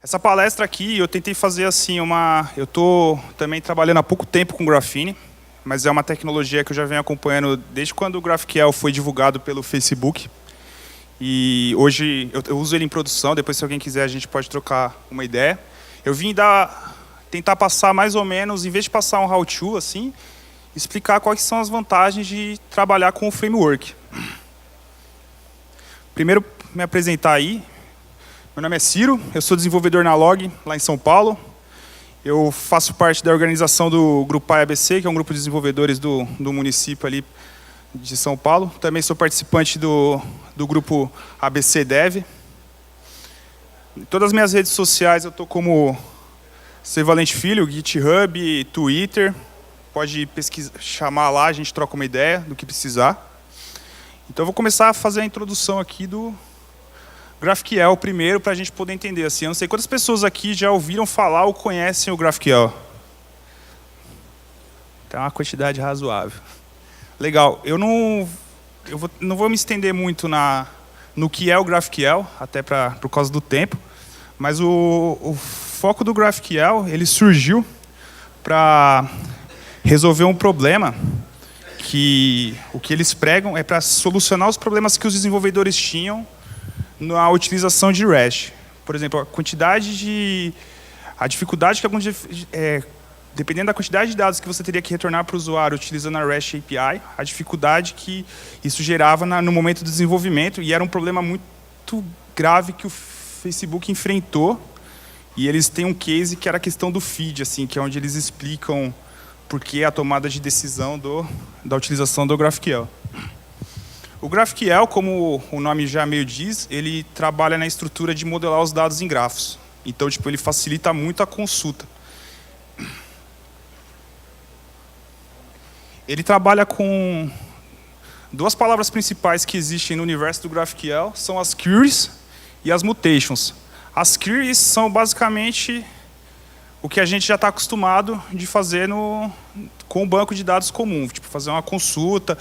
Essa palestra aqui, eu tentei fazer assim Eu estou também trabalhando há pouco tempo com Graphene, mas é uma tecnologia que eu já venho acompanhando desde quando o GraphQL foi divulgado pelo Facebook. E hoje eu uso ele em produção, depois se alguém quiser a gente pode trocar uma ideia. Eu vim tentar passar mais ou menos, em vez de passar um how-to, assim, explicar quais são as vantagens de trabalhar com o framework. Primeiro, me apresentar aí. Meu nome é Ciro, eu sou desenvolvedor na Log, lá em São Paulo. Eu faço parte da organização do Grupo ABC, que é um grupo de desenvolvedores do município ali de São Paulo. Também sou participante do grupo ABC Dev. Em todas as minhas redes sociais eu estou como C. Valente Filho, GitHub, Twitter. Pode pesquisar, chamar lá, a gente troca uma ideia do que precisar. Então eu vou começar a fazer a introdução aqui do GraphQL primeiro, para a gente poder entender. Assim, eu não sei quantas pessoas aqui já ouviram falar ou conhecem o GraphQL. Tem uma quantidade razoável. Legal. Eu não vou me estender muito no que é o GraphQL, até por causa do tempo. Mas o foco do GraphQL ele surgiu para resolver um problema que o que eles pregam é para solucionar os problemas que os desenvolvedores tinham na utilização de REST. Por exemplo, a dificuldade que dependendo da quantidade de dados que você teria que retornar para o usuário utilizando a REST API, a dificuldade que isso gerava no momento do desenvolvimento, e era um problema muito grave que o Facebook enfrentou. E eles têm um case que era a questão do feed, assim, que é onde eles explicam por que a tomada de decisão da utilização do GraphQL. O GraphQL, como o nome já meio diz, ele trabalha na estrutura de modelar os dados em grafos. Então, ele facilita muito a consulta. Ele trabalha com duas palavras principais que existem no universo do GraphQL, são as queries e as mutations. As queries são basicamente o que a gente já está acostumado de fazer com o banco de dados comum, tipo fazer uma consulta.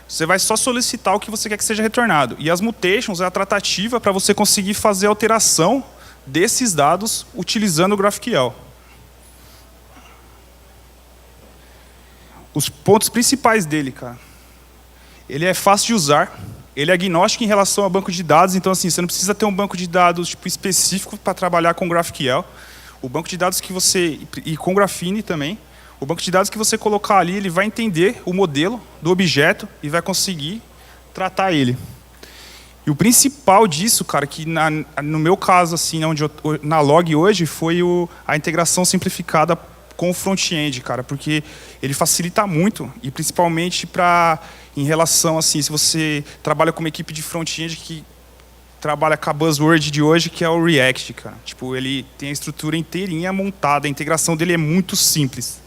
Você vai só solicitar o que você quer que seja retornado. E as mutations é a tratativa para você conseguir fazer a alteração desses dados utilizando o GraphQL. Os pontos principais dele, cara. Ele é fácil de usar. Ele é agnóstico em relação ao banco de dados. Então, assim, você não precisa ter um banco de dados específico para trabalhar com o GraphQL. O banco de dados que você... E com Graphene também. O banco de dados que você colocar ali, ele vai entender o modelo do objeto e vai conseguir tratar ele. E o principal disso, cara, que no meu caso, assim, na Log hoje, foi a integração simplificada com o front-end, cara, porque ele facilita muito, e principalmente em relação, assim, se você trabalha com uma equipe de front-end que trabalha com a buzzword de hoje, que é o React, cara. Tipo, ele tem a estrutura inteirinha montada, a integração dele é muito simples.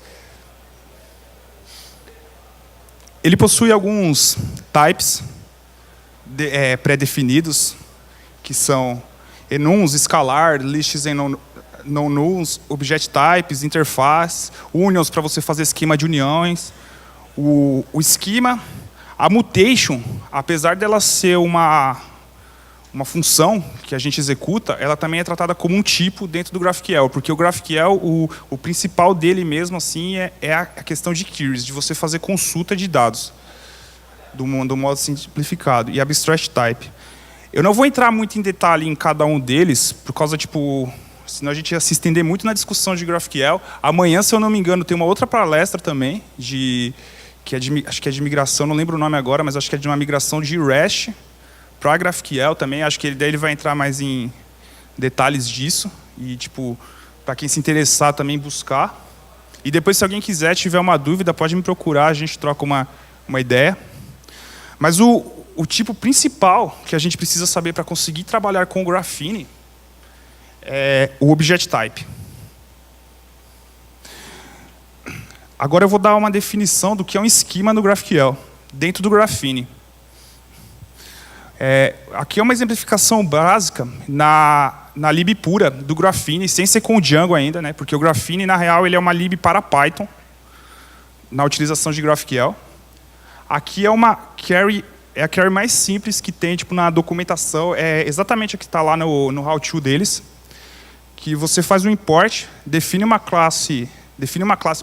Ele possui alguns types pré-definidos, que são enums, scalar, lists and non-nulls, object types, interface, unions para você fazer esquema de uniões, o esquema, a mutation, apesar dela ser uma função que a gente executa, ela também é tratada como um tipo dentro do GraphQL, porque o GraphQL, o principal dele mesmo assim é a questão de queries, de você fazer consulta de dados, do modo simplificado, e abstract type. Eu não vou entrar muito em detalhe em cada um deles, por causa, senão a gente ia se estender muito na discussão de GraphQL. Amanhã, se eu não me engano, tem uma outra palestra também, acho que é de migração, não lembro o nome agora, mas acho que é de uma migração de REST para GraphQL também. Acho que daí ele vai entrar mais em detalhes disso. E, para quem se interessar também buscar. E depois, se alguém quiser, tiver uma dúvida, pode me procurar, a gente troca uma ideia. Mas o tipo principal que a gente precisa saber para conseguir trabalhar com o Graphene é o Object Type. Agora eu vou dar uma definição do que é um esquema no GraphQL, dentro do Graphene. Aqui é uma exemplificação básica na lib pura do Graphene, sem ser com o Django ainda, né? Porque o Graphene, na real, ele é uma lib para Python, na utilização de GraphQL. Aqui é a query mais simples que tem na documentação, é exatamente a que está lá no how-to deles, que você faz um import, define uma classe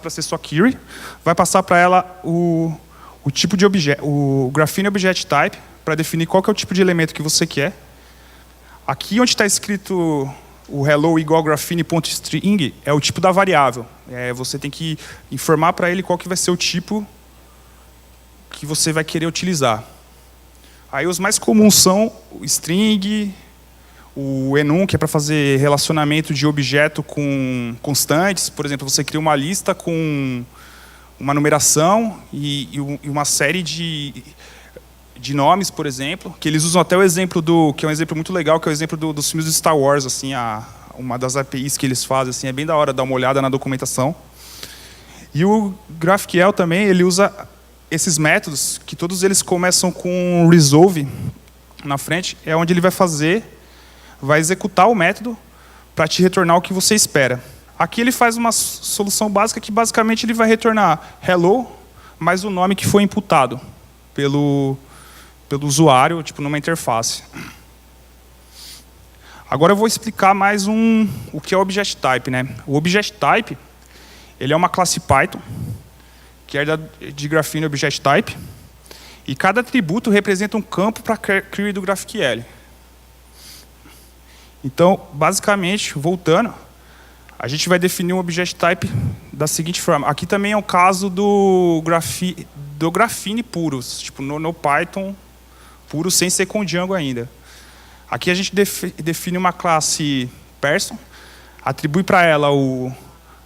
para ser sua query, vai passar para ela o tipo de objeto, o Graphene Object Type, para definir qual que é o tipo de elemento que você quer. Aqui onde está escrito o hello igual graphene.string é o tipo da variável. Você tem que informar para ele qual que vai ser o tipo que você vai querer utilizar. Aí os mais comuns são o string, o enum, que é para fazer relacionamento de objeto com constantes. Por exemplo, você cria uma lista com uma numeração e uma série de nomes, por exemplo, que eles usam até o exemplo que é um exemplo muito legal, que é o exemplo dos filmes de Star Wars, assim, uma das APIs que eles fazem, assim, é bem da hora dar uma olhada na documentação. E o GraphQL também, ele usa esses métodos, que todos eles começam com resolve na frente, é onde ele vai executar o método para te retornar o que você espera. Aqui ele faz uma solução básica que basicamente ele vai retornar hello, mais o nome que foi imputado pelo usuário, tipo numa interface. Agora eu vou explicar mais o que é o Object Type, né? O Object Type, ele é uma classe Python, que é de Graphene Object Type, e cada atributo representa um campo para a query do GraphQL. Então, basicamente, voltando, a gente vai definir um Object Type da seguinte forma. Aqui também é o caso do Graphene puro, tipo no Python puro, sem ser com Django ainda. Aqui a gente define uma classe person, atribui para ela o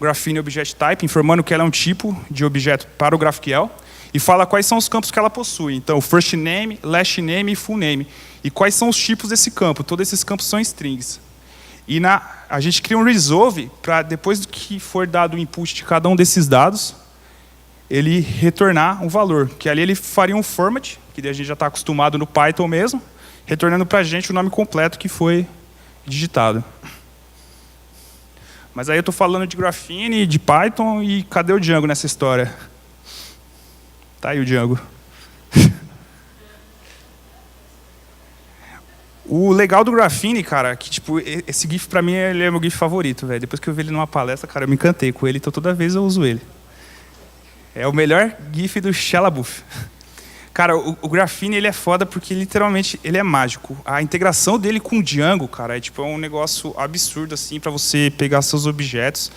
Graphene Object Type, informando que ela é um tipo de objeto para o GraphQL, e fala quais são os campos que ela possui. Então, first name, last name e full name. E quais são os tipos desse campo. Todos esses campos são strings. E a gente cria um resolve para, depois que for dado o input de cada um desses dados, ele retornar um valor. Que ali ele faria um format, que a gente já está acostumado no Python mesmo, retornando para a gente o nome completo que foi digitado. Mas aí eu estou falando de Graphene, de Python, e cadê o Django nessa história? Tá aí o Django. O legal do Graphene, cara, que tipo, esse GIF pra mim ele é meu GIF favorito, velho. Depois que eu vi ele numa palestra, cara, eu me encantei com ele, então toda vez eu uso ele. É o melhor GIF do Shalabuff. Cara, o Graphene ele é foda porque literalmente ele é mágico. A integração dele com o Django, cara, é um negócio absurdo assim para você pegar seus objetos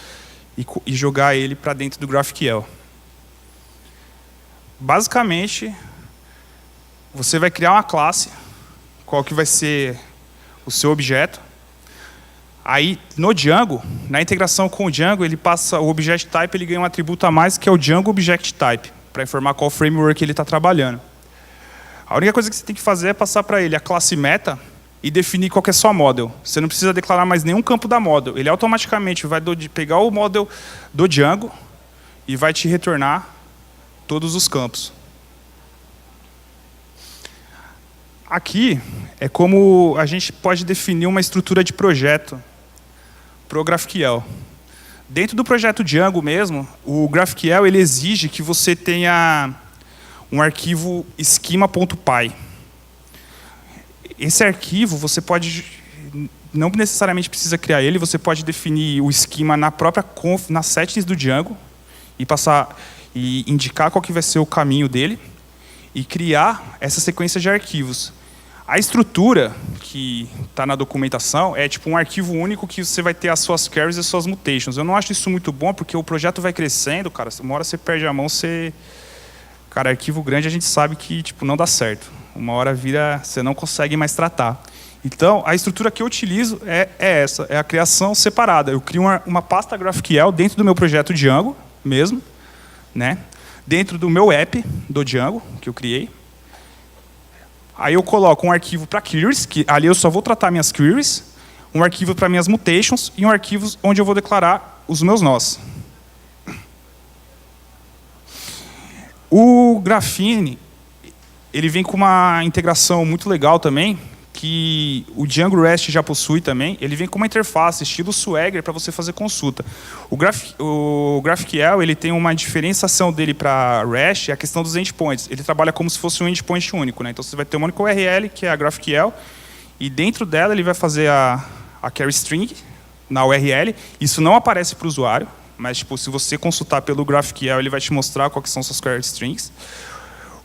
e jogar ele para dentro do GraphQL. Basicamente, você vai criar uma classe, qual que vai ser o seu objeto. Aí, no Django, na integração com o Django, ele passa o Object Type, ele ganha um atributo a mais, que é o Django Object Type, para informar qual framework ele está trabalhando. A única coisa que você tem que fazer é passar para ele a classe meta e definir qual que é a sua model. Você não precisa declarar mais nenhum campo da model. Ele automaticamente vai pegar o model do Django e vai te retornar todos os campos. Aqui é como a gente pode definir uma estrutura de projeto para o GraphQL. Dentro do projeto Django mesmo, o GraphQL ele exige que você tenha um arquivo schema.py. Esse arquivo você pode, não necessariamente precisa criar ele, você pode definir o schema na própria nas settings do Django e indicar qual que vai ser o caminho dele e criar essa sequência de arquivos. A estrutura que está na documentação é tipo um arquivo único que você vai ter as suas queries e as suas mutations. Eu não acho isso muito bom porque o projeto vai crescendo, cara. Uma hora você perde a mão, cara, arquivo grande a gente sabe que tipo não dá certo. Uma hora você não consegue mais tratar. Então, a estrutura que eu utilizo é essa, é a criação separada. Eu crio uma pasta GraphQL dentro do meu projeto Django mesmo, né? Dentro do meu app do Django que eu criei. Aí eu coloco um arquivo para queries, que ali eu só vou tratar minhas queries, um arquivo para minhas mutations e um arquivo onde eu vou declarar os meus nós. O Graphene, ele vem com uma integração muito legal também, que o Django REST já possui também. Ele vem com uma interface estilo Swagger para você fazer consulta. O GraphQL ele tem uma diferenciação dele para REST, é a questão dos endpoints. Ele trabalha como se fosse um endpoint único, né? Então você vai ter uma única URL, que é a GraphQL, e dentro dela ele vai fazer a query string, na URL. Isso não aparece para o usuário, mas tipo, se você consultar pelo GraphQL, ele vai te mostrar quais são suas query strings.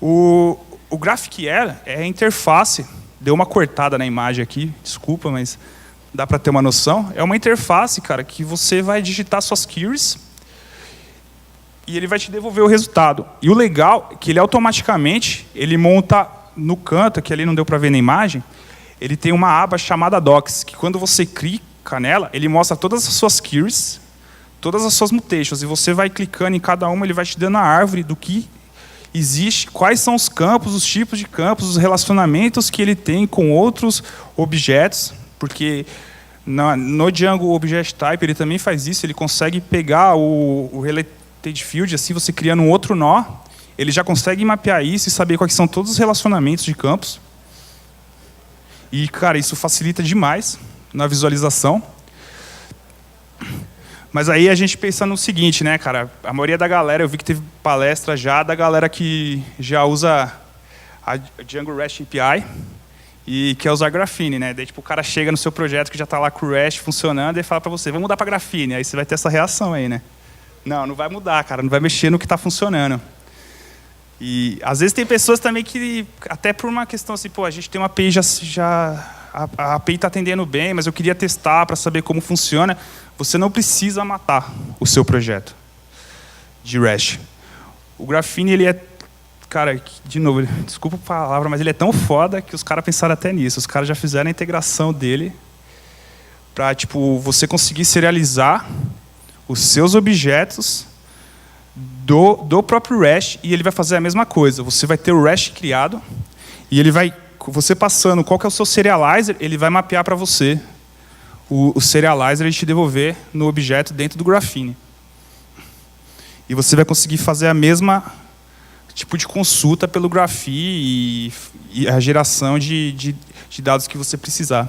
O GraphQL é a interface, deu uma cortada na imagem aqui, desculpa, mas dá para ter uma noção. É uma interface, cara, que você vai digitar suas queries e ele vai te devolver o resultado. E o legal é que ele automaticamente, ele monta no canto, que ali não deu para ver na imagem, ele tem uma aba chamada Docs, que quando você clica nela, ele mostra todas as suas queries, todas as suas mutations, e você vai clicando em cada uma, ele vai te dando a árvore do que existe, quais são os campos, os tipos de campos, os relacionamentos que ele tem com outros objetos, porque no Django Object Type ele também faz isso, ele consegue pegar o related field, assim você criando um outro nó, ele já consegue mapear isso e saber quais são todos os relacionamentos de campos. E, cara, isso facilita demais na visualização. Mas aí a gente pensa no seguinte, né, cara? A maioria da galera, eu vi que teve palestra já da galera que já usa a Django REST API e quer usar Graphene, né? Daí, tipo, o cara chega no seu projeto que já está lá com o REST funcionando e fala para você, vamos mudar para Graphene. Aí você vai ter essa reação aí, né? Não, não vai mudar, cara. Não vai mexer no que está funcionando. E às vezes tem pessoas também que, até por uma questão assim, pô, a gente tem uma API a API está atendendo bem, mas eu queria testar para saber como funciona. Você não precisa matar o seu projeto de REST. O Graphene, ele é, cara, de novo, desculpa a palavra, mas ele é tão foda que os caras pensaram até nisso. Os caras já fizeram a integração dele para, tipo, você conseguir serializar os seus objetos do próprio REST, e ele vai fazer a mesma coisa. Você vai ter o REST criado e ele vai, você passando qual que é o seu serializer, ele vai mapear para você o serializer e te devolver no objeto dentro do Graphene. E você vai conseguir fazer a mesma tipo de consulta pelo Graphene e a geração de dados que você precisar.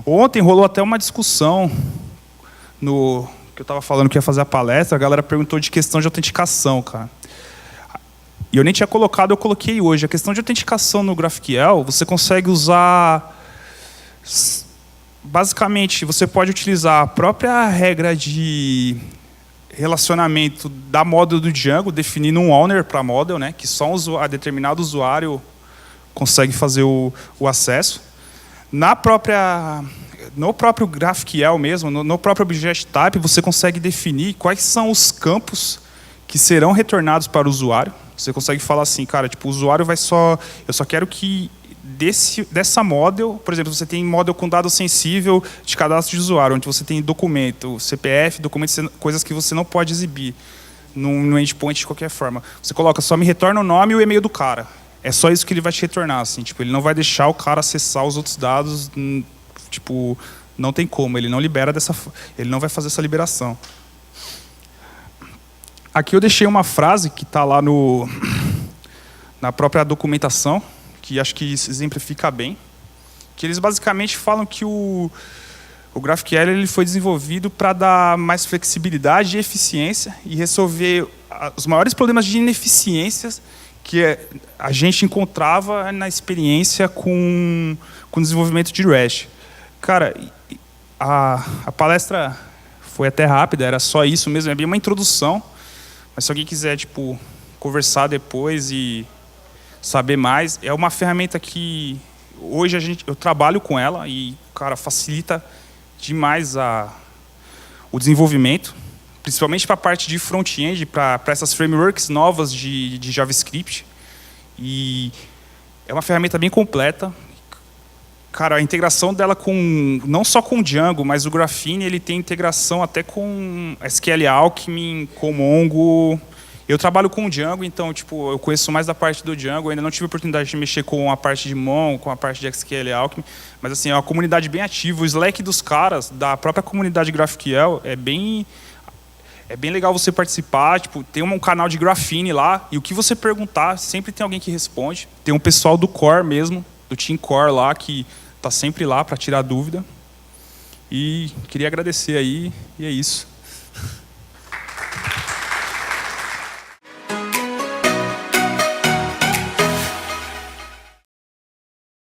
Ontem rolou até uma discussão no que eu estava falando que ia fazer a palestra, a galera perguntou de questão de autenticação, cara. E eu nem tinha colocado, eu coloquei hoje. A questão de autenticação no GraphQL, você consegue usar... Basicamente, você pode utilizar a própria regra de relacionamento da model do Django, definindo um owner para a model, né, que só um determinado usuário consegue fazer o acesso. No próprio GraphQL mesmo, no próprio Object Type, você consegue definir quais são os campos que serão retornados para o usuário. Você consegue falar assim, cara, tipo, o usuário vai só... Eu só quero que dessa model, por exemplo, você tem model com dado sensível de cadastro de usuário, onde você tem documento, CPF, documentos, coisas que você não pode exibir no endpoint de qualquer forma. Você coloca, só me retorna o nome e o e-mail do cara. É só isso que ele vai te retornar, assim, tipo, ele não vai deixar o cara acessar os outros dados, tipo, não tem como, ele não libera ele não vai fazer essa liberação. Aqui eu deixei uma frase que está lá na própria documentação, que acho que exemplifica bem, que eles basicamente falam que o GraphQL ele foi desenvolvido para dar mais flexibilidade e eficiência e resolver os maiores problemas de ineficiências que a gente encontrava na experiência com o desenvolvimento de REST. Cara, a palestra foi até rápida, era só isso mesmo, é bem uma introdução, mas se alguém quiser tipo, conversar depois e saber mais, é uma ferramenta que hoje eu trabalho com ela e, cara, facilita demais o desenvolvimento, principalmente para a parte de front-end, para essas frameworks novas de JavaScript. E é uma ferramenta bem completa. Cara, a integração dela não só com o Django, mas o Graphene ele tem integração até com SQL Alchemy, com Mongo. Eu trabalho com o Django, então tipo, eu conheço mais da parte do Django, ainda não tive a oportunidade de mexer com a parte de Mongo, com a parte de SQL Alchemy, mas assim, é uma comunidade bem ativa. O Slack dos caras, da própria comunidade GraphQL, é bem legal você participar, tipo, tem um canal de Graphene lá, e o que você perguntar, sempre tem alguém que responde. Tem um pessoal do Core mesmo, do Team Core lá, que está sempre lá para tirar dúvida. E queria agradecer aí, e é isso.